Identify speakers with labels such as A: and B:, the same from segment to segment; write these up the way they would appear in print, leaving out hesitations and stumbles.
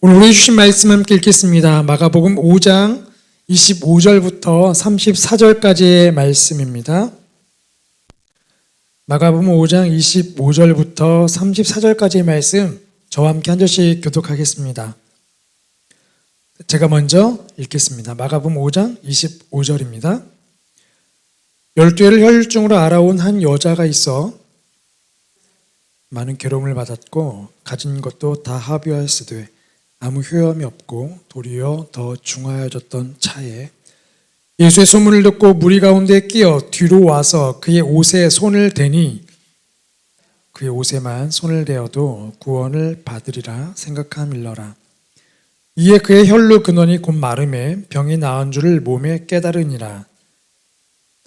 A: 오늘 우리 주신 말씀 함께 읽겠습니다. 마가복음 5장 25절부터 34절까지의 말씀입니다. 마가복음 5장 25절부터 34절까지의 말씀 저와 함께 한 절씩 교독하겠습니다. 제가 먼저 읽겠습니다. 마가복음 5장 25절입니다. 12해를 혈루증으로 알아온 한 여자가 있어 많은 괴로움을 받았고 가진 것도 다 합의하였으되 아무 효험이 없고 도리어 더 중하여졌던 차에 예수의 소문을 듣고 무리 가운데 끼어 뒤로 와서 그의 옷에 손을 대니 그의 옷에만 손을 대어도 구원을 받으리라 생각함일러라. 이에 그의 혈루 근원이 곧 마름에 병이 나은 줄을 몸에 깨달으니라.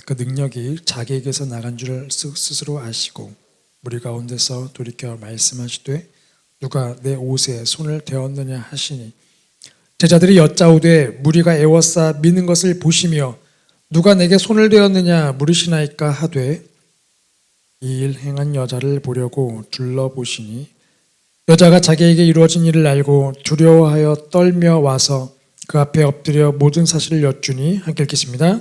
A: 그 능력이 자기에게서 나간 줄을 스스로 아시고 무리 가운데서 돌이켜 말씀하시되 누가 내 옷에 손을 대었느냐 하시니 제자들이 여짜오되 무리가 애워싸 미는 것을 보시며 누가 내게 손을 대었느냐 물으시나이까 하되 이 일 행한 여자를 보려고 둘러보시니 여자가 자기에게 이루어진 일을 알고 두려워하여 떨며 와서 그 앞에 엎드려 모든 사실을 여쭈니 함께 읽겠습니다.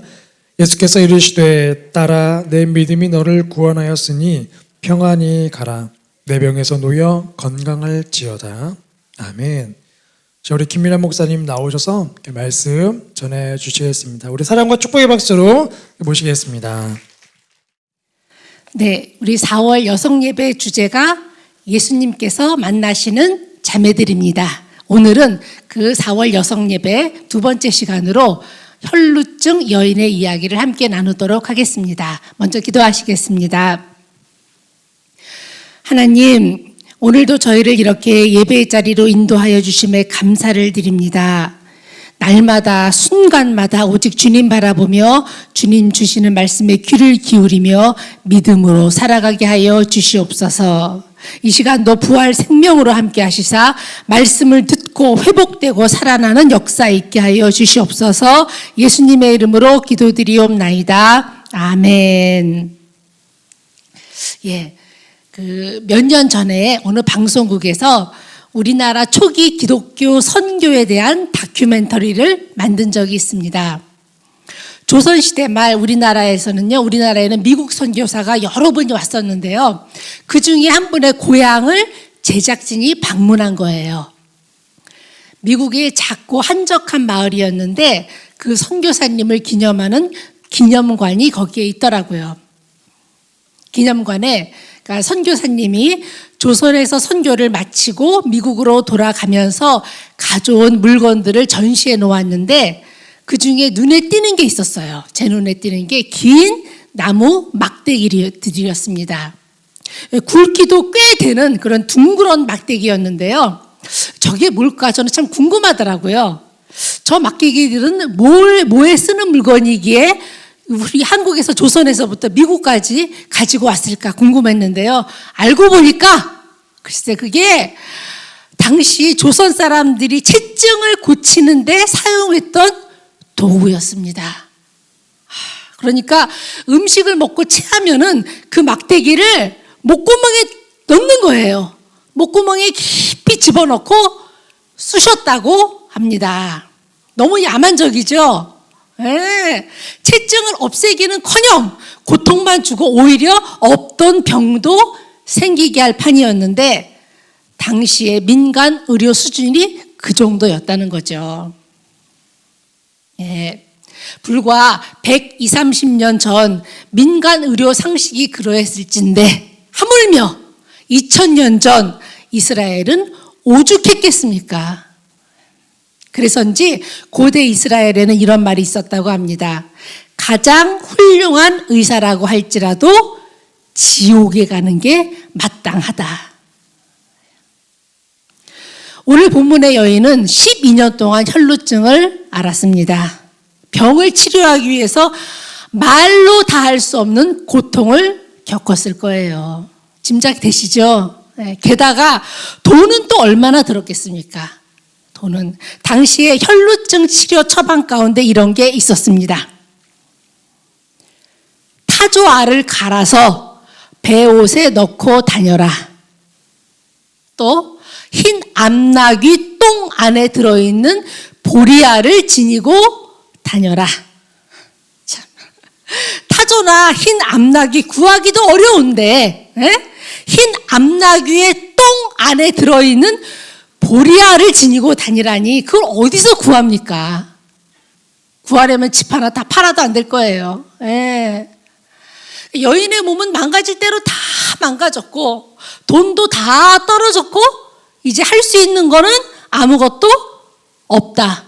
A: 예수께서 이르시되 딸아 내 믿음이 너를 구원하였으니 평안히 가라. 내 병에서 놓여 건강할지어다. 아멘. 우리 김민환 목사님 나오셔서 말씀 전해 주시겠습니다. 우리 사랑과 축복의 박수로 모시겠습니다.
B: 네, 우리 4월 여성 예배 주제가 예수님께서 만나시는 자매들입니다. 오늘은 그 4월 여성 예배 두 번째 시간으로 혈루증 여인의 이야기를 함께 나누도록 하겠습니다. 먼저 기도하시겠습니다. 하나님, 오늘도 저희를 이렇게 예배의 자리로 인도하여 주심에 감사를 드립니다. 날마다 순간마다 오직 주님 바라보며 주님 주시는 말씀에 귀를 기울이며 믿음으로 살아가게 하여 주시옵소서. 이 시간도 부활 생명으로 함께 하시사 말씀을 듣고 회복되고 살아나는 역사 있게 하여 주시옵소서. 예수님의 이름으로 기도드리옵나이다. 아멘. 몇 년 전에 어느 방송국에서 우리나라 초기 기독교 선교에 대한 다큐멘터리를 만든 적이 있습니다. 조선시대 말 우리나라에는 미국 선교사가 여러 분이 왔었는데요. 그 중에 한 분의 고향을 제작진이 방문한 거예요. 미국의 작고 한적한 마을이었는데 그 선교사님을 기념하는 기념관이 거기에 있더라고요. 기념관에 그러니까 선교사님이 조선에서 선교를 마치고 미국으로 돌아가면서 가져온 물건들을 전시해 놓았는데 그 중에 눈에 띄는 게 있었어요. 제 눈에 띄는 게 긴 나무 막대기들이었습니다. 굵기도 꽤 되는 그런 둥그런 막대기였는데요. 저게 뭘까 저는 참 궁금하더라고요. 저 막대기들은 뭐에 쓰는 물건이기에 우리 한국에서 조선에서부터 미국까지 가지고 왔을까 궁금했는데요. 알고 보니까 글쎄 그게 당시 조선 사람들이 체증을 고치는데 사용했던 도구였습니다. 그러니까 음식을 먹고 체하면은 그 막대기를 목구멍에 넣는 거예요. 목구멍에 깊이 집어넣고 쑤셨다고 합니다. 너무 야만적이죠? 네. 체증을 없애기는커녕 고통만 주고 오히려 없던 병도 생기게 할 판이었는데 당시의 민간 의료 수준이 그 정도였다는 거죠. 네. 불과 120, 30년 전 민간 의료 상식이 그러했을진데 하물며 2000년 전 이스라엘은 오죽했겠습니까? 그래서인지 고대 이스라엘에는 이런 말이 있었다고 합니다. 가장 훌륭한 의사라고 할지라도 지옥에 가는 게 마땅하다. 오늘 본문의 여인은 12년 동안 혈루증을 앓았습니다. 병을 치료하기 위해서 말로 다 할 수 없는 고통을 겪었을 거예요. 짐작되시죠? 게다가 돈은 또 얼마나 들었겠습니까? 돈은 당시에 혈루증 치료 처방 가운데 이런 게 있었습니다. 타조알을 갈아서 배옷에 넣고 다녀라. 또 흰 암나귀 똥 안에 들어있는 보리알을 지니고 다녀라. 참. 타조나 흰 암나귀 구하기도 어려운데, 흰 암나귀의 똥 안에 들어있는 보리알을 지니고 다니라니 그걸 어디서 구합니까? 구하려면 집 하나 다 팔아도 안 될 거예요. 여인의 몸은 망가질 대로 다 망가졌고 돈도 다 떨어졌고 이제 할 수 있는 거는 아무것도 없다.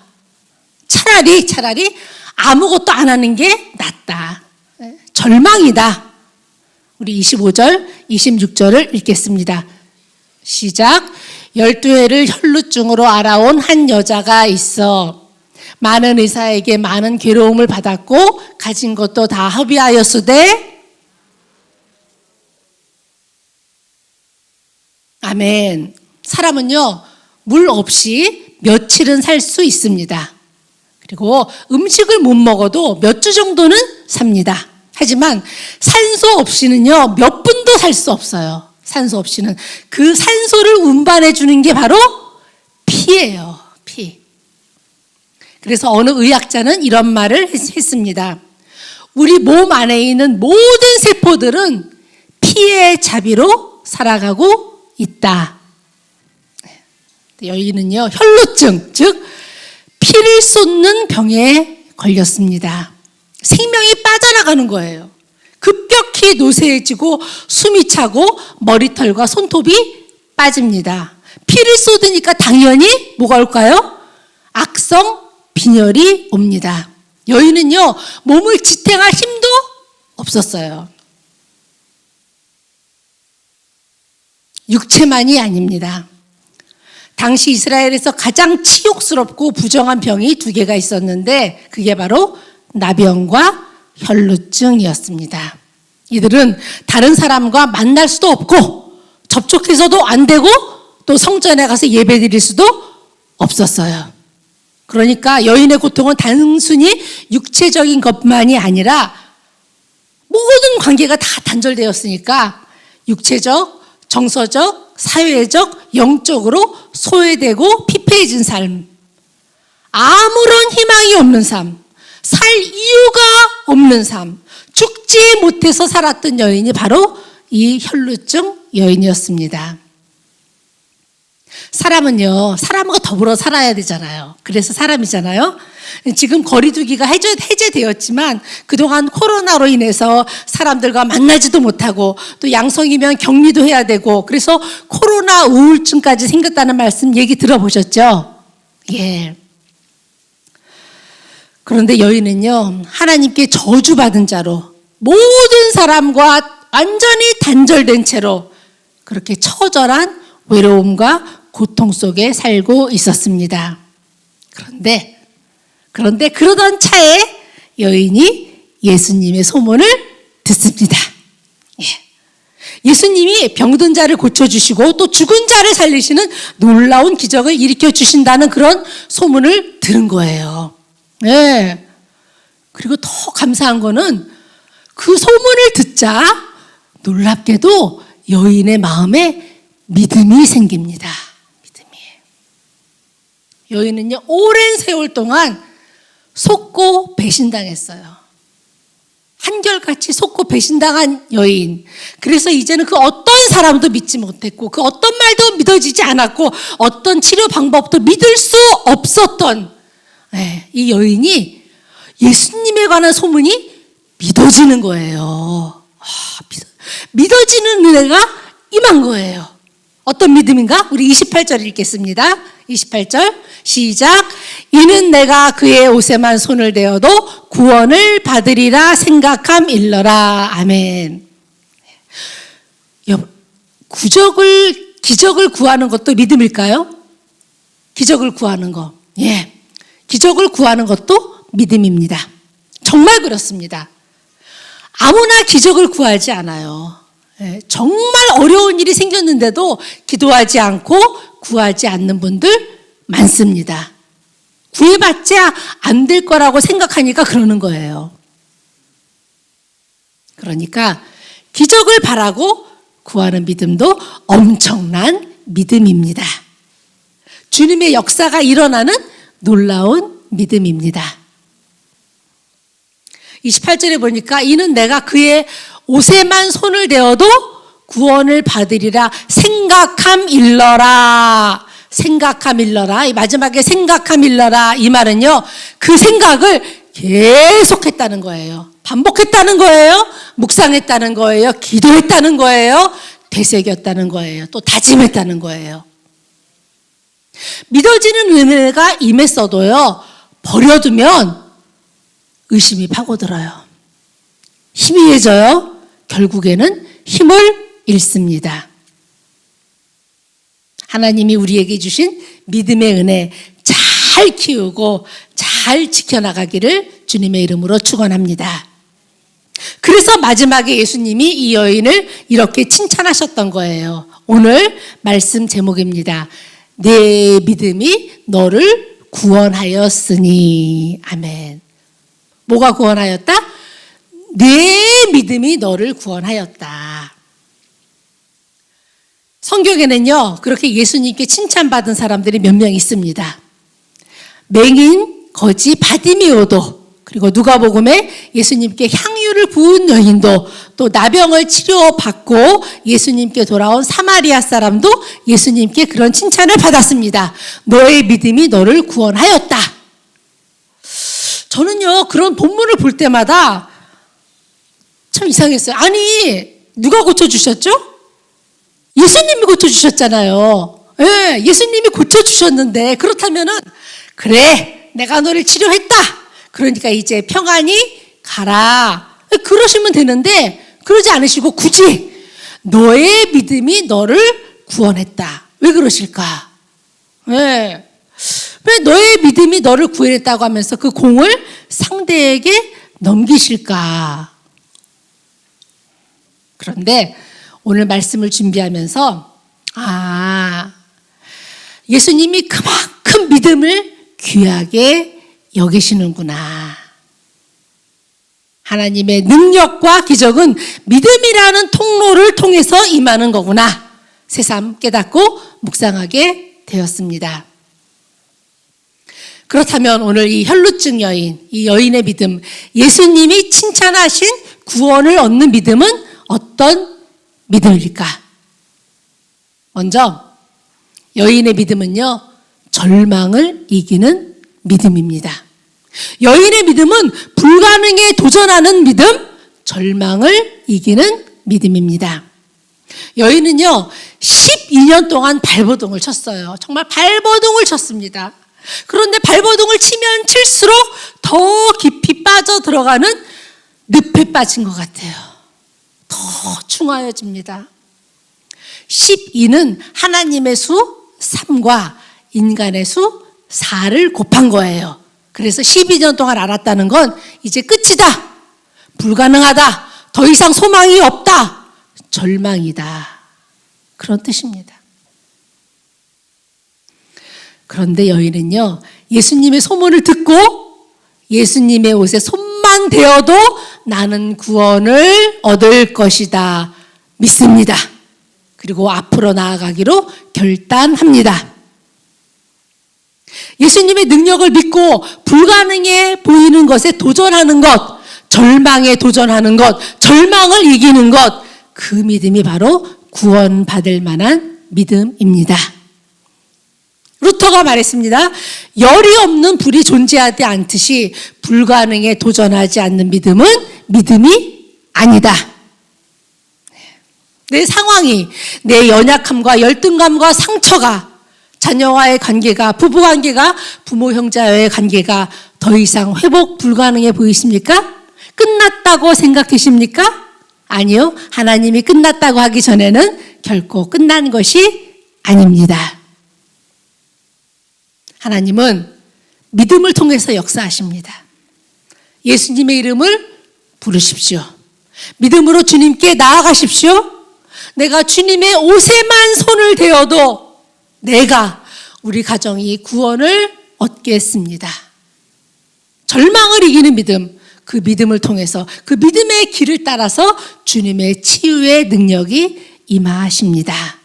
B: 차라리 아무것도 안 하는 게 낫다. 절망이다. 우리 25절, 26절을 읽겠습니다. 시작. 12해를 혈루증으로 알아온 한 여자가 있어 많은 의사에게 많은 괴로움을 받았고 가진 것도 다 허비하였으되 아멘. 사람은요 물 없이 며칠은 살 수 있습니다. 그리고 음식을 못 먹어도 몇 주 정도는 삽니다. 하지만 산소 없이는요 몇 분도 살 수 없어요. 산소 없이는. 그 산소를 운반해 주는 게 바로 피예요. 피. 그래서 어느 의학자는 이런 말을 했습니다. 우리 몸 안에 있는 모든 세포들은 피의 자비로 살아가고 있다. 여인은요 혈루증, 즉 피를 쏟는 병에 걸렸습니다. 생명이 빠져나가는 거예요. 급격히 노쇠해지고 숨이 차고 머리털과 손톱이 빠집니다. 피를 쏟으니까 당연히 뭐가 올까요? 악성 빈혈이 옵니다. 여인은요 몸을 지탱할 힘도 없었어요. 육체만이 아닙니다. 당시 이스라엘에서 가장 치욕스럽고 부정한 병이 두 개가 있었는데 그게 바로 나병과 혈루증이었습니다. 이들은 다른 사람과 만날 수도 없고 접촉해서도 안 되고 또 성전에 가서 예배드릴 수도 없었어요. 그러니까 여인의 고통은 단순히 육체적인 것만이 아니라 모든 관계가 다 단절되었으니까 육체적, 정서적, 사회적, 영적으로 소외되고 피폐해진 삶, 아무런 희망이 없는 삶, 살 이유가 없는 삶, 죽지 못해서 살았던 여인이 바로 이 혈루증 여인이었습니다. 사람은요, 사람과 더불어 살아야 되잖아요. 그래서 사람이잖아요. 지금 거리두기가 해제되었지만 그동안 코로나로 인해서 사람들과 만나지도 못하고 또 양성이면 격리도 해야 되고 그래서 코로나 우울증까지 생겼다는 말씀 얘기 들어보셨죠? 예. 그런데 여인은요, 하나님께 저주받은 자로 모든 사람과 완전히 단절된 채로 그렇게 처절한 외로움과 고통 속에 살고 있었습니다. 그런데 그러던 차에 여인이 예수님의 소문을 듣습니다. 예수님이 병든 자를 고쳐주시고 또 죽은 자를 살리시는 놀라운 기적을 일으켜 주신다는 그런 소문을 들은 거예요. 네. 그리고 더 감사한 거는 그 소문을 듣자 놀랍게도 여인의 마음에 믿음이 생깁니다. 여인은요, 오랜 세월 동안 속고 배신당했어요. 한결같이 속고 배신당한 여인. 그래서 이제는 그 어떤 사람도 믿지 못했고, 그 어떤 말도 믿어지지 않았고, 어떤 치료 방법도 믿을 수 없었던 이 여인이 예수님에 관한 소문이 믿어지는 거예요. 믿어지는 은혜가 임한 거예요. 어떤 믿음인가? 우리 28절 읽겠습니다. 28절 시작. 이는 내가 그의 옷에만 손을 대어도 구원을 받으리라 생각함일러라. 아멘. 기적을 구하는 것도 믿음일까요? 기적을 구하는 거. 예. 기적을 구하는 것도 믿음입니다. 정말 그렇습니다. 아무나 기적을 구하지 않아요. 정말 어려운 일이 생겼는데도 기도하지 않고 구하지 않는 분들 많습니다. 구해봤자 안 될 거라고 생각하니까 그러는 거예요. 그러니까 기적을 바라고 구하는 믿음도 엄청난 믿음입니다. 주님의 역사가 일어나는 놀라운 믿음입니다. 28절에 보니까 이는 내가 그의 옷에만 손을 대어도 구원을 받으리라 생각함일러라. 생각함일러라. 이 마지막에 생각함일러라. 이 말은요, 그 생각을 계속했다는 거예요. 반복했다는 거예요. 묵상했다는 거예요. 기도했다는 거예요. 되새겼다는 거예요. 또 다짐했다는 거예요. 믿어지는 은혜가 임했어도요, 버려두면 의심이 파고들어요. 희미해져요. 결국에는 힘을 잃습니다. 하나님이 우리에게 주신 믿음의 은혜 잘 키우고 잘 지켜나가기를 주님의 이름으로 축원합니다. 그래서 마지막에 예수님이 이 여인을 이렇게 칭찬하셨던 거예요. 오늘 말씀 제목입니다. 내 믿음이 너를 구원하였으니. 아멘. 뭐가 구원하였다? 내 믿음이 너를 구원하였다. 성경에는요, 그렇게 예수님께 칭찬받은 사람들이 몇 명 있습니다. 맹인, 거지, 바디메오도, 그리고 누가복음에 예수님께 향유를 부은 여인도, 또 나병을 치료받고 예수님께 돌아온 사마리아 사람도 예수님께 그런 칭찬을 받았습니다. 너의 믿음이 너를 구원하였다. 저는요, 그런 본문을 볼 때마다 참 이상했어요. 아니, 누가 고쳐주셨죠? 예수님이 고쳐주셨잖아요. 예, 예수님이 고쳐주셨는데, 그렇다면은, 그래, 내가 너를 치료했다. 그러니까 이제 평안히 가라. 그러시면 되는데, 그러지 않으시고 굳이 너의 믿음이 너를 구원했다. 왜 그러실까? 예. 왜 너의 믿음이 너를 구원했다고 하면서 그 공을 상대에게 넘기실까? 그런데 오늘 말씀을 준비하면서 예수님이 그만큼 믿음을 귀하게 여기시는구나. 하나님의 능력과 기적은 믿음이라는 통로를 통해서 임하는 거구나. 새삼 깨닫고 묵상하게 되었습니다. 그렇다면 오늘 이 혈루증 여인, 이 여인의 믿음, 예수님이 칭찬하신 구원을 얻는 믿음은 어떤 믿음일까? 먼저 여인의 믿음은요, 절망을 이기는 믿음입니다. 여인의 믿음은 불가능에 도전하는 믿음, 절망을 이기는 믿음입니다. 여인은요, 12년 동안 발버둥을 쳤어요. 정말 발버둥을 쳤습니다. 그런데 발버둥을 치면 칠수록 더 깊이 빠져 들어가는 늪에 빠진 것 같아요. 더 중하여집니다. 12는 하나님의 수 3과 인간의 수 4를 곱한 거예요. 그래서 12년 동안 알았다는 건 이제 끝이다. 불가능하다. 더 이상 소망이 없다. 절망이다. 그런 뜻입니다. 그런데 여인은요, 예수님의 소문을 듣고 예수님의 옷에 손만 대어도 나는 구원을 얻을 것이다. 믿습니다. 그리고 앞으로 나아가기로 결단합니다. 예수님의 능력을 믿고 불가능해 보이는 것에 도전하는 것, 절망에 도전하는 것, 절망을 이기는 것, 그 믿음이 바로 구원받을 만한 믿음입니다. 루터가 말했습니다. 열이 없는 불이 존재하지 않듯이 불가능에 도전하지 않는 믿음은 믿음이 아니다. 내 상황이, 내 연약함과 열등감과 상처가, 자녀와의 관계가, 부부 관계가, 부모 형제와의 관계가 더 이상 회복 불가능해 보이십니까? 끝났다고 생각되십니까? 아니요. 하나님이 끝났다고 하기 전에는 결코 끝난 것이 아닙니다. 하나님은 믿음을 통해서 역사하십니다. 예수님의 이름을 부르십시오. 믿음으로 주님께 나아가십시오. 내가 주님의 옷에만 손을 대어도 내가, 우리 가정이 구원을 얻겠습니다. 절망을 이기는 믿음, 그 믿음을 통해서 그 믿음의 길을 따라서 주님의 치유의 능력이 임하십니다.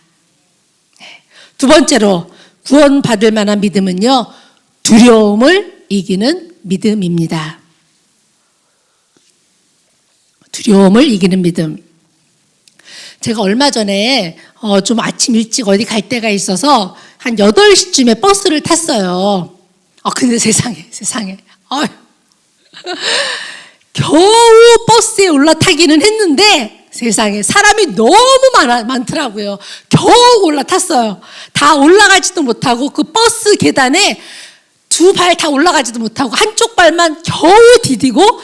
B: 두 번째로 구원받을 만한 믿음은요, 두려움을 이기는 믿음입니다. 두려움을 이기는 믿음. 제가 얼마 전에 좀 아침 일찍 어디 갈 데가 있어서 한 8시쯤에 버스를 탔어요. 근데 세상에. 겨우 버스에 올라타기는 했는데 세상에 사람이 너무 많더라고요. 겨우 올라탔어요. 다 올라가지도 못하고 그 버스 계단에 두 발 다 올라가지도 못하고 한쪽 발만 겨우 디디고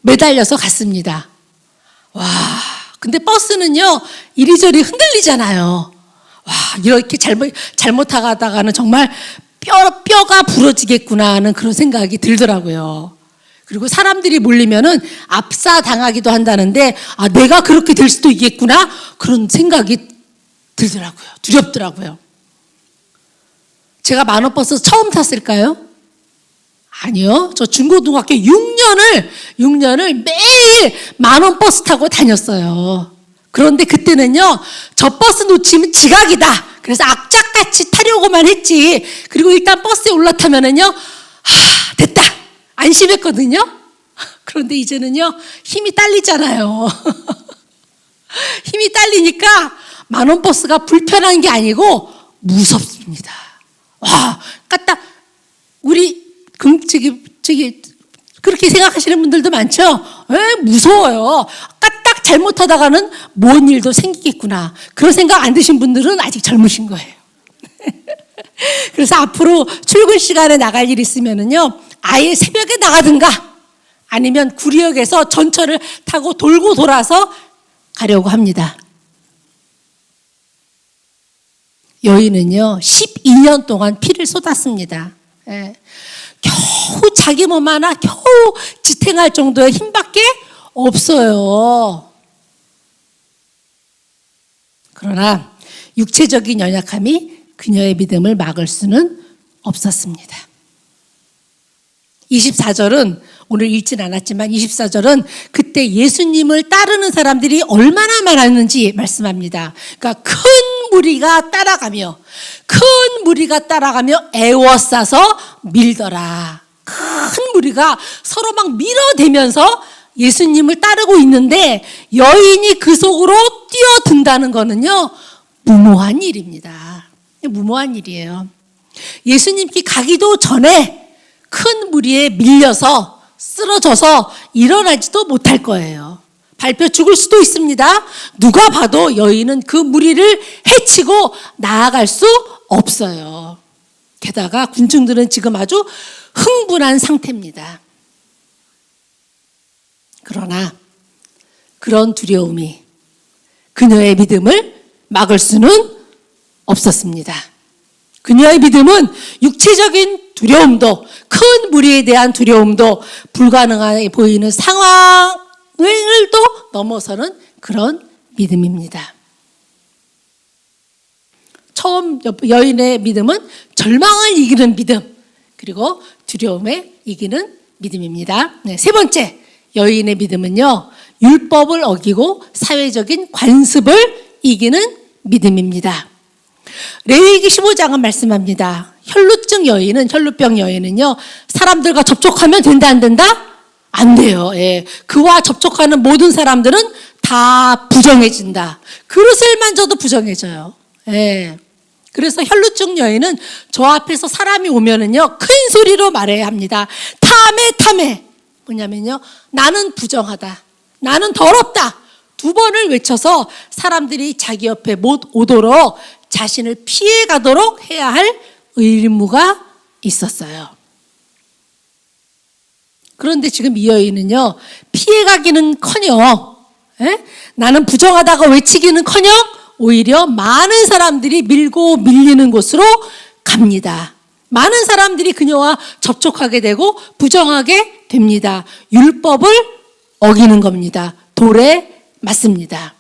B: 매달려서 갔습니다. 와, 근데 버스는요 이리저리 흔들리잖아요. 와, 이렇게 잘못하다가는 정말 뼈가 부러지겠구나 하는 그런 생각이 들더라고요. 그리고 사람들이 몰리면은 압사당하기도 한다는데, 내가 그렇게 될 수도 있겠구나 그런 생각이 들더라고요. 두렵더라고요. 제가 만원버스 처음 탔을까요? 아니요. 저 중고등학교 6년을 매일 만원버스 타고 다녔어요. 그런데 그때는요, 저 버스 놓치면 지각이다. 그래서 악착같이 타려고만 했지. 그리고 일단 버스에 올라타면은요, 됐다. 안심했거든요. 그런데 이제는요, 힘이 딸리잖아요. 힘이 딸리니까 만원버스가 불편한 게 아니고 무섭습니다. 와, 까딱 우리 그렇게 생각하시는 분들도 많죠? 무서워요. 까딱 잘못하다가는 뭔 일도 생기겠구나. 그런 생각 안 드신 분들은 아직 젊으신 거예요. 그래서 앞으로 출근 시간에 나갈 일 있으면은요, 아예 새벽에 나가든가 아니면 구리역에서 전철을 타고 돌고 돌아서 가려고 합니다. 여인은요, 12년 동안 피를 쏟았습니다. 겨우 자기 몸 하나 겨우 지탱할 정도의 힘밖에 없어요. 그러나 육체적인 연약함이 그녀의 믿음을 막을 수는 없었습니다. 24절은 오늘 읽진 않았지만 24절은 그때 예수님을 따르는 사람들이 얼마나 많았는지 말씀합니다. 그러니까 큰 무리가 따라가며 애워싸서 밀더라. 큰 무리가 서로 막 밀어대면서 예수님을 따르고 있는데 여인이 그 속으로 뛰어든다는 거는요, 무모한 일입니다. 무모한 일이에요. 예수님께 가기도 전에 큰 무리에 밀려서 쓰러져서 일어나지도 못할 거예요. 밟혀 죽을 수도 있습니다. 누가 봐도 여인은 그 무리를 해치고 나아갈 수 없어요. 게다가 군중들은 지금 아주 흥분한 상태입니다. 그러나 그런 두려움이 그녀의 믿음을 막을 수는 없었습니다. 그녀의 믿음은 육체적인 두려움도, 큰 무리에 대한 두려움도, 불가능해 보이는 상황을 또 넘어서는 그런 믿음입니다. 처음 여인의 믿음은 절망을 이기는 믿음, 그리고 두려움에 이기는 믿음입니다. 세 번째, 여인의 믿음은요, 율법을 어기고 사회적인 관습을 이기는 믿음입니다. 레위기 15장은 말씀합니다. 혈루병 여인은요, 사람들과 접촉하면 된다 안 된다? 안 돼요. 그와 접촉하는 모든 사람들은 다 부정해진다. 그릇을 만져도 부정해져요. 그래서 혈루증 여인은 저 앞에서 사람이 오면은요, 큰 소리로 말해야 합니다. 탐해. 뭐냐면요, 나는 부정하다. 나는 더럽다. 2번을 외쳐서 사람들이 자기 옆에 못 오도록 자신을 피해 가도록 해야 할 의무가 있었어요. 그런데 지금 이 여인은요, 피해 가기는커녕 나는 부정하다고 외치기는커녕 오히려 많은 사람들이 밀고 밀리는 곳으로 갑니다. 많은 사람들이 그녀와 접촉하게 되고 부정하게 됩니다. 율법을 어기는 겁니다. 돌에 맞습니다.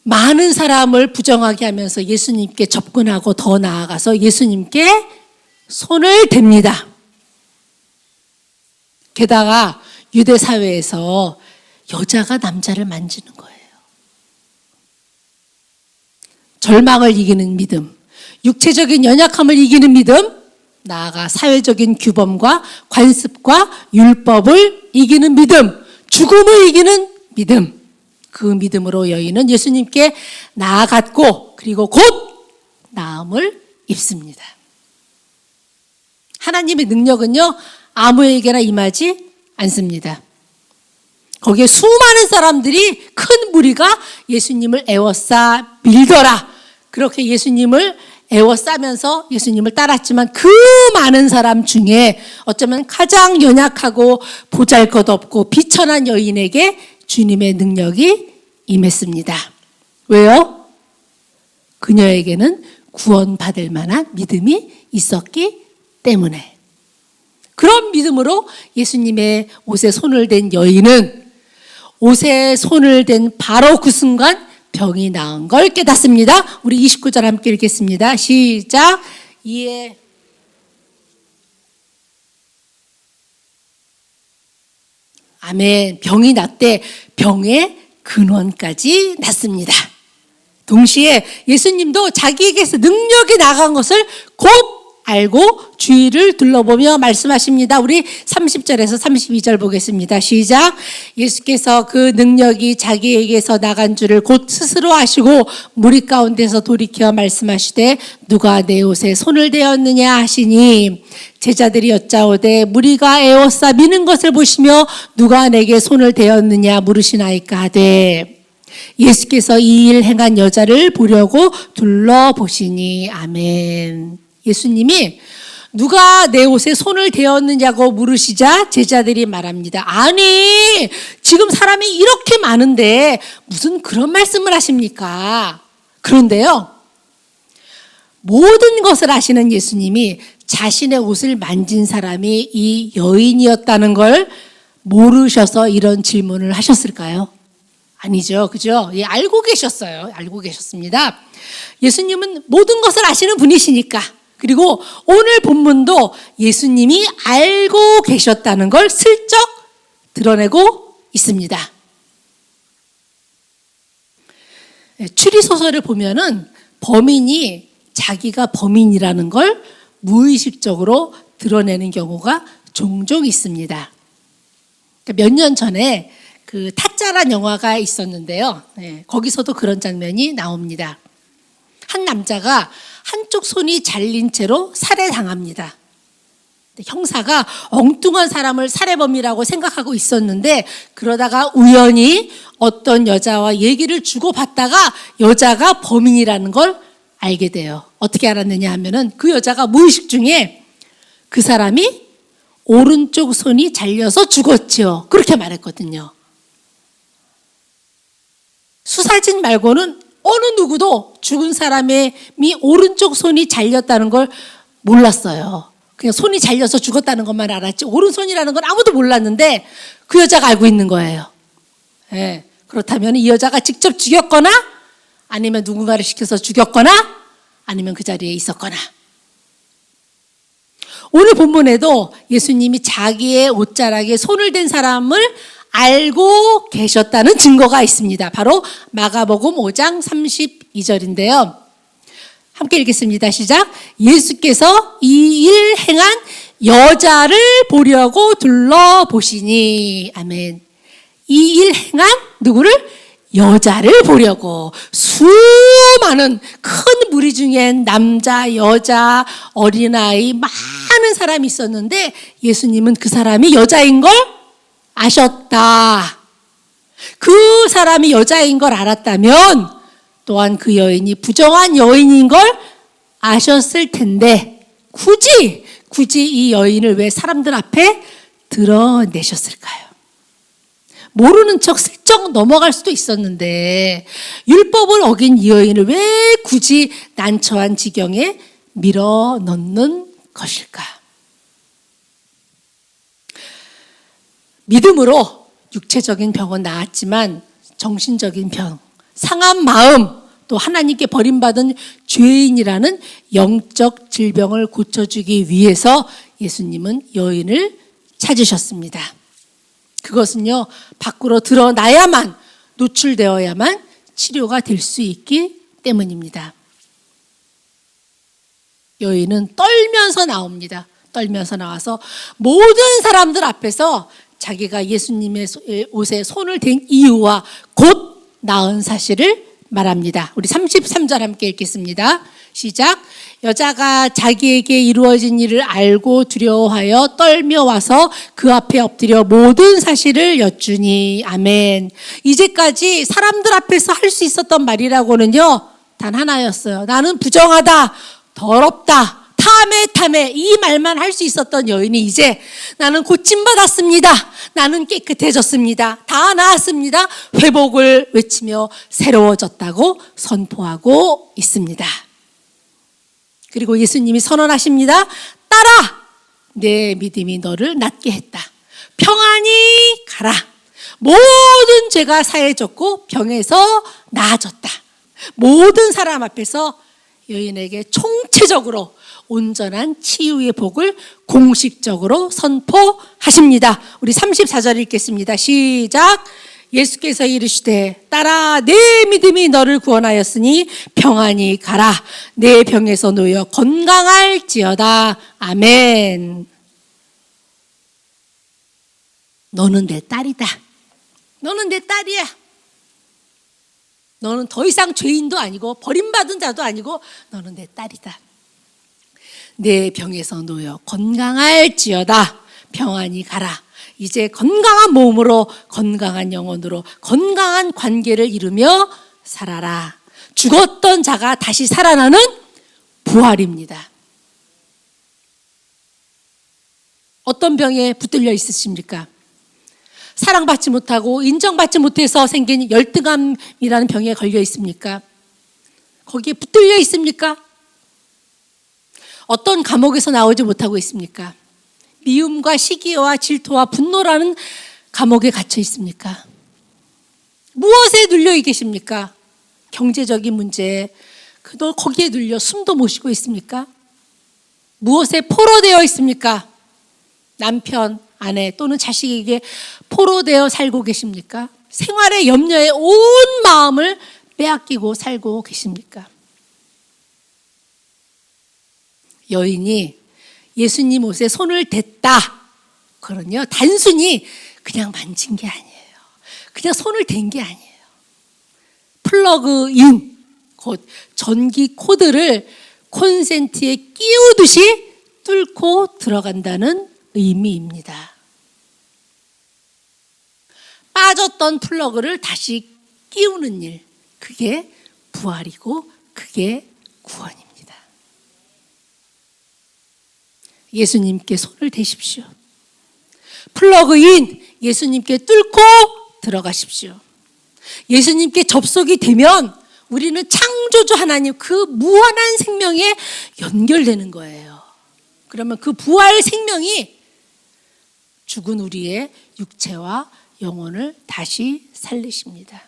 B: 많은 사람을 부정하게 하면서 예수님께 접근하고 더 나아가서 예수님께 손을 댑니다. 게다가 유대 사회에서 여자가 남자를 만지는 거예요. 절망을 이기는 믿음, 육체적인 연약함을 이기는 믿음, 나아가 사회적인 규범과 관습과 율법을 이기는 믿음, 죽음을 이기는 믿음. 그 믿음으로 여인은 예수님께 나아갔고 그리고 곧 나음을 입습니다. 하나님의 능력은요, 아무에게나 임하지 않습니다. 거기에 수많은 사람들이, 큰 무리가 예수님을 애워싸 밀더라. 그렇게 예수님을 애워싸면서 예수님을 따랐지만 그 많은 사람 중에 어쩌면 가장 연약하고 보잘것없고 비천한 여인에게 주님의 능력이 임했습니다. 왜요? 그녀에게는 구원받을 만한 믿음이 있었기 때문에. 그런 믿음으로 예수님의 옷에 손을 댄 여인은 옷에 손을 댄 바로 그 순간 병이 나은 걸 깨닫습니다. 우리 29절 함께 읽겠습니다. 시작. 이에 아멘. 병이 났대. 병의 근원까지 났습니다. 동시에 예수님도 자기에게서 능력이 나간 것을 곧 알고 주위를 둘러보며 말씀하십니다. 우리 30절에서 32절 보겠습니다. 시작. 예수께서 그 능력이 자기에게서 나간 줄을 곧 스스로 아시고 무리 가운데서 돌이켜 말씀하시되 누가 내 옷에 손을 대었느냐 하시니 제자들이 여짜오되 무리가 에워싸 미는 것을 보시며 누가 내게 손을 대었느냐 물으시나이까 하되 예수께서 이 일 행한 여자를 보려고 둘러보시니. 아멘. 예수님이 누가 내 옷에 손을 대었느냐고 물으시자 제자들이 말합니다. 아니, 지금 사람이 이렇게 많은데 무슨 그런 말씀을 하십니까? 그런데요, 모든 것을 아시는 예수님이 자신의 옷을 만진 사람이 이 여인이었다는 걸 모르셔서 이런 질문을 하셨을까요? 아니죠. 그죠? 예, 알고 계셨어요. 알고 계셨습니다. 예수님은 모든 것을 아시는 분이시니까. 그리고 오늘 본문도 예수님이 알고 계셨다는 걸 슬쩍 드러내고 있습니다. 추리소설을 보면은 범인이 자기가 범인이라는 걸 무의식적으로 드러내는 경우가 종종 있습니다. 몇 년 전에 그 타짜란 영화가 있었는데요. 거기서도 그런 장면이 나옵니다. 한 남자가 한쪽 손이 잘린 채로 살해당합니다. 형사가 엉뚱한 사람을 살해범이라고 생각하고 있었는데 그러다가 우연히 어떤 여자와 얘기를 주고받다가 여자가 범인이라는 걸 알게 돼요. 어떻게 알았느냐 하면은 그 여자가 무의식 중에 그 사람이 오른쪽 손이 잘려서 죽었죠. 그렇게 말했거든요. 수사진 말고는 어느 누구도 죽은 사람이 오른쪽 손이 잘렸다는 걸 몰랐어요. 그냥 손이 잘려서 죽었다는 것만 알았지 오른손이라는 건 아무도 몰랐는데 그 여자가 알고 있는 거예요. 예, 그렇다면 이 여자가 직접 죽였거나 아니면 누군가를 시켜서 죽였거나 아니면 그 자리에 있었거나. 오늘 본문에도 예수님이 자기의 옷자락에 손을 댄 사람을 알고 계셨다는 증거가 있습니다. 바로 마가복음 5장 32절인데요. 함께 읽겠습니다. 시작. 예수께서 이 일 행한 여자를 보려고 둘러보시니. 아멘. 이 일 행한 누구를? 여자를 보려고. 수많은 큰 무리 중엔 남자, 여자, 어린아이 많은 사람이 있었는데 예수님은 그 사람이 여자인 걸 아셨다. 그 사람이 여자인 걸 알았다면 또한 그 여인이 부정한 여인인 걸 아셨을 텐데 굳이 이 여인을 왜 사람들 앞에 드러내셨을까요? 모르는 척 슬쩍 넘어갈 수도 있었는데 율법을 어긴 이 여인을 왜 굳이 난처한 지경에 밀어넣는 것일까? 믿음으로 육체적인 병은 나았지만 정신적인 병, 상한 마음, 또 하나님께 버림받은 죄인이라는 영적 질병을 고쳐주기 위해서 예수님은 여인을 찾으셨습니다. 그것은요, 밖으로 드러나야만, 노출되어야만 치료가 될 수 있기 때문입니다. 여인은 떨면서 나옵니다. 떨면서 나와서 모든 사람들 앞에서 자기가 예수님의 옷에 손을 댄 이유와 곧 나은 사실을 말합니다. 우리 33절 함께 읽겠습니다. 시작. 여자가 자기에게 이루어진 일을 알고 두려워하여 떨며 와서 그 앞에 엎드려 모든 사실을 여쭈니. 아멘. 이제까지 사람들 앞에서 할 수 있었던 말이라고는요, 단 하나였어요. 나는 부정하다, 더럽다, 탐해 이 말만 할 수 있었던 여인이 이제 나는 고침받았습니다. 나는 깨끗해졌습니다. 다 나았습니다. 회복을 외치며 새로워졌다고 선포하고 있습니다. 그리고 예수님이 선언하십니다. 따라, 내 믿음이 너를 낫게 했다. 평안히 가라. 모든 죄가 사해졌고 병에서 나아졌다. 모든 사람 앞에서 여인에게 총체적으로 온전한 치유의 복을 공식적으로 선포하십니다. 우리 34절 읽겠습니다. 시작. 예수께서 이르시되 따라, 내 믿음이 너를 구원하였으니 평안히 가라. 내 병에서 놓여 건강할지어다. 아멘. 너는 내 딸이다. 너는 내 딸이야. 너는 더 이상 죄인도 아니고 버림받은 자도 아니고 너는 내 딸이다. 내 병에서 놓여 건강할지어다. 평안히 가라. 이제 건강한 몸으로, 건강한 영혼으로, 건강한 관계를 이루며 살아라. 죽었던 자가 다시 살아나는 부활입니다. 어떤 병에 붙들려 있으십니까? 사랑받지 못하고 인정받지 못해서 생긴 열등감이라는 병에 걸려 있습니까? 거기에 붙들려 있습니까? 어떤 감옥에서 나오지 못하고 있습니까? 미움과 시기와 질투와 분노라는 감옥에 갇혀 있습니까? 무엇에 눌려 계십니까? 경제적인 문제, 너 거기에 눌려 숨도 못 쉬고 있습니까? 무엇에 포로되어 있습니까? 남편, 아내 또는 자식에게 포로되어 살고 계십니까? 생활의 염려에 온 마음을 빼앗기고 살고 계십니까? 여인이 예수님 옷에 손을 댔다. 그런요, 단순히 그냥 만진 게 아니에요. 그냥 손을 댄 게 아니에요. 플러그인, 곧 전기 코드를 콘센트에 끼우듯이 뚫고 들어간다는 의미입니다. 빠졌던 플러그를 다시 끼우는 일, 그게 부활이고 그게 구원입니다. 예수님께 손을 대십시오. 플러그인, 예수님께 뚫고 들어가십시오. 예수님께 접속이 되면 우리는 창조주 하나님 그 무한한 생명에 연결되는 거예요. 그러면 그 부활 생명이 죽은 우리의 육체와 영혼을 다시 살리십니다.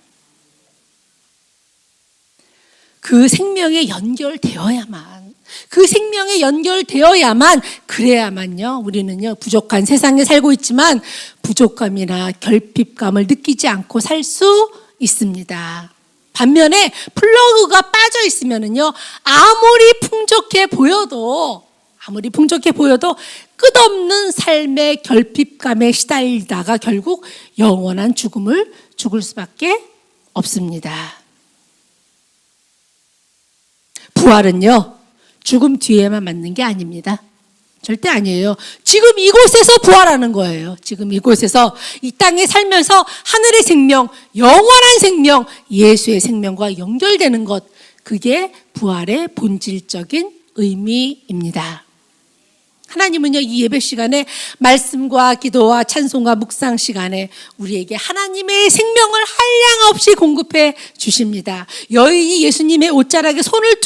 B: 그 생명에 연결되어야만, 그 생명에 연결되어야만, 그래야만요, 우리는요, 부족한 세상에 살고 있지만 부족감이나 결핍감을 느끼지 않고 살 수 있습니다. 반면에 플러그가 빠져 있으면은요, 아무리 풍족해 보여도 끝없는 삶의 결핍감에 시달리다가 결국 영원한 죽음을 죽을 수밖에 없습니다. 부활은요, 죽음 뒤에만 맞는 게 아닙니다. 절대 아니에요. 지금 이곳에서 부활하는 거예요. 지금 이곳에서 이 땅에 살면서 하늘의 생명, 영원한 생명, 예수의 생명과 연결되는 것, 그게 부활의 본질적인 의미입니다. 하나님은요, 이 예배 시간에 말씀과 기도와 찬송과 묵상 시간에 우리에게 하나님의 생명을 한량없이 공급해 주십니다. 여인이 예수님의 옷자락에 손을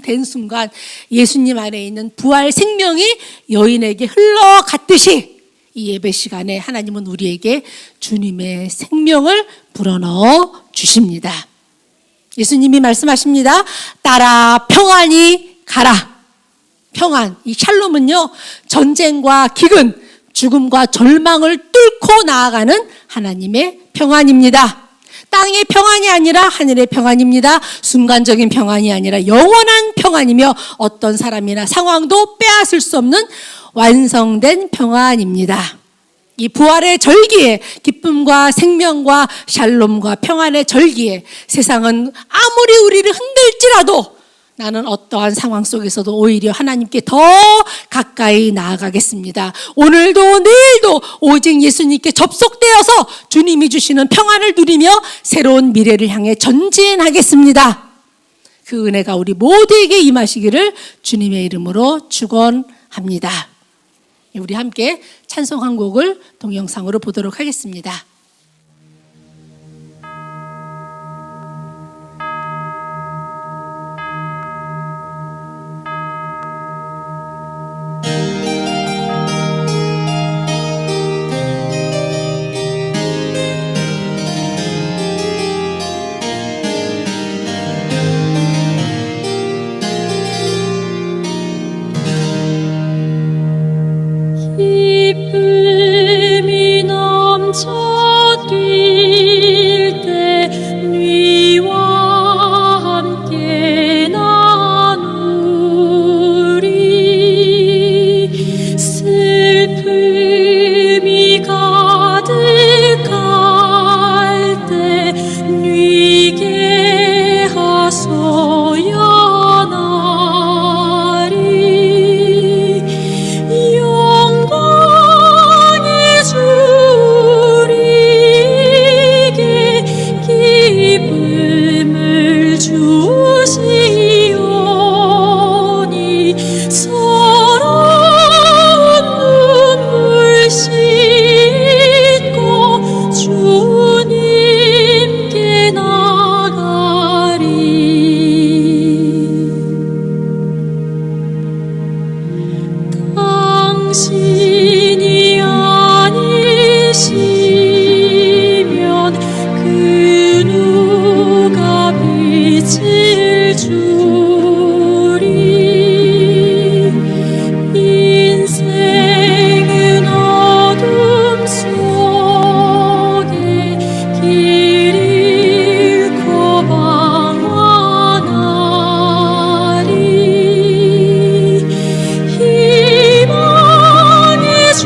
B: 댄 순간 예수님 안에 있는 부활 생명이 여인에게 흘러갔듯이 이 예배 시간에 하나님은 우리에게 주님의 생명을 불어넣어 주십니다. 예수님이 말씀하십니다. 따라 평안히 가라. 평안, 이 샬롬은요, 전쟁과 기근, 죽음과 절망을 뚫고 나아가는 하나님의 평안입니다. 땅의 평안이 아니라 하늘의 평안입니다. 순간적인 평안이 아니라 영원한 평안이며 어떤 사람이나 상황도 빼앗을 수 없는 완성된 평안입니다. 이 부활의 절기에, 기쁨과 생명과 샬롬과 평안의 절기에 세상은 아무리 우리를 흔들지라도 나는 어떠한 상황 속에서도 오히려 하나님께 더 가까이 나아가겠습니다. 오늘도 내일도 오직 예수님께 접속되어서 주님이 주시는 평안을 누리며 새로운 미래를 향해 전진하겠습니다. 그 은혜가 우리 모두에게 임하시기를 주님의 이름으로 축원합니다. 우리 함께 찬송 한 곡을 동영상으로 보도록 하겠습니다.
C: 기쁨이 넘쳐 뛸 때 네와 함께 나누리 슬픔이 가득할 때 네게 하소연하리 영광의 주리게 기쁨을 주시오니 서러운 눈물 씻고 주님께 나가리 당신이 아니시면 그 누가 빛을 주리 인생은 어둠 속에 길 잃고 방황하리 희망의 주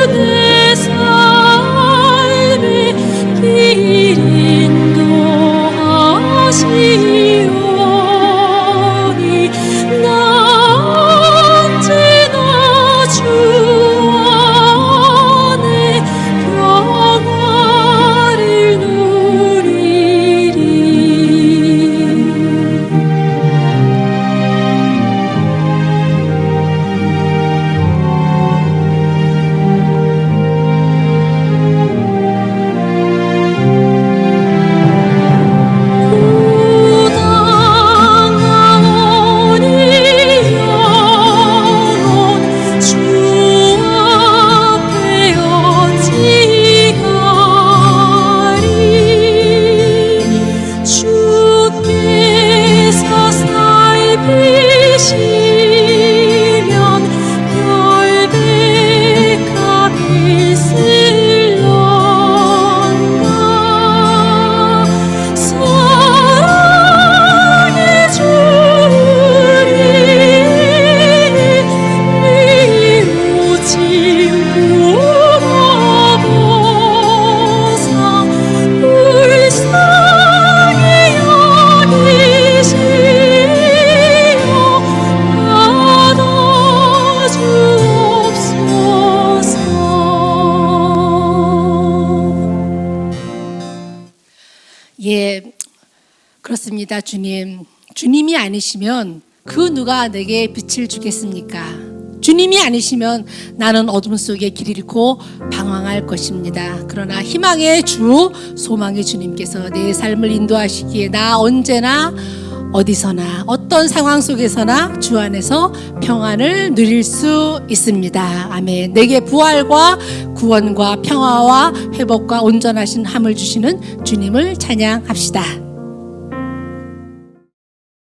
C: 내 삶의 길 인도하시오니 나 언제나 주 안에 평화를 누리리 부당하오니 영혼 주 앞에 어찌 가리 주께서 살피시면 결백한 있을런가 사랑의 주리 네 오직 물어보사 불쌍히 여기시어 받아주옵소서.
B: 예, 그렇습니다. 주님이 아니시면 그 누가 내게 빛을 주겠습니까? 주님이 아니시면 나는 어둠 속에 길 잃고 방황할 것입니다. 그러나 희망의 주, 소망의 주님께서 내 삶을 인도하시기에 나 언제나 어디서나 어떤 상황 속에서나 주 안에서 평안을 누릴 수 있습니다. 아멘. 내게 부활과 구원과 평화와 회복과 온전하신 함을 주시는 주님을 찬양합시다.